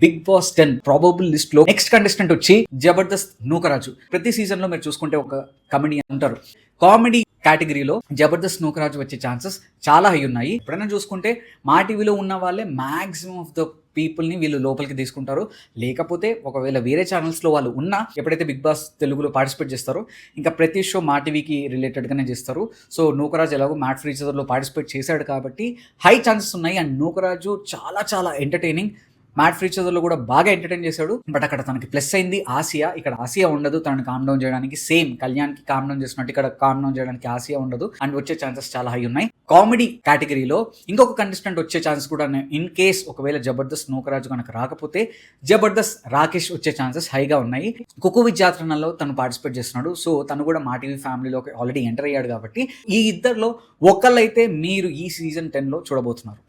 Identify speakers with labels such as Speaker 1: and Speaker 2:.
Speaker 1: Big boss 10 probable list లో next contestant వచ్చి జబర్దస్త్ నూకరాజు. ప్రతి సీజన్ లో మీరు చూసుకుంటే ఒక కమెడియన్ ఉంటారు. కామెడీ కేటగిరీలో జబర్దస్త్ నూకరాజు వచ్చే ఛాన్సెస్ చాలా హై ఉన్నాయి. ఎప్పుడైనా చూసుకుంటే మా టీవీలో ఉన్న వాళ్ళే మ్యాక్సిమం ఆఫ్ ద పీపుల్ని వీళ్ళు లోపలికి తీసుకుంటారు. లేకపోతే ఒకవేళ వేరే ఛానల్స్లో వాళ్ళు ఉన్నా ఎప్పుడైతే బిగ్ బాస్ తెలుగులో పార్టిసిపేట్ చేస్తారో ఇంకా ప్రతి షో మా టీవీకి రిలేటెడ్గానే చేస్తారు. సో నూకరాజు ఎలాగో మ్యాట్ ఫ్రీ చేదర్లో పార్టిసిపేట్ చేశాడు కాబట్టి హై ఛాన్సెస్ ఉన్నాయి. అండ్ నూకరాజు చాలా చాలా ఎంటర్టైనింగ్. మ్యాట్ ఫ్రీ చేదర్లో కూడా బాగా ఎంటర్టైన్ చేశాడు. బట్ అక్కడ తనకి ప్లస్ అయింది ఆసియా. ఇక్కడ ఆసియా ఉండదు తనని కామ్ డౌన్ చేయడానికి. సేమ్ కళ్యాణ్కి కామ్ డౌన్ చేసినట్టు ఇక్కడ కామ్ డౌన్ చేయడానికి ఆసియా ఉండదు. అండ్ వచ్చే ఛాన్సెస్ చాలా హై ఉన్నాయి. కామెడీ కేటగిరీలో ఇంకొక కంటెస్టెంట్ వచ్చే ఛాన్స్ కూడా ఇన్ కేస్ ఒకవేళ జబర్దస్త్ నూకరాజు కనుక రాకపోతే జబర్దస్త్ రాకేష్ వచ్చే ఛాన్సెస్ హైగా ఉన్నాయి. కుక్కు విద్యార్థనలో తను పార్టిసిపేట్ చేస్తున్నాడు. సో తను కూడా మా టీవీ ఫ్యామిలీలోకి ఆల్రెడీ ఎంటర్ అయ్యాడు కాబట్టి ఈ ఇద్దరిలో ఒకళ్ళైతే మీరు ఈ సీజన్ 10లో చూడబోతున్నారు.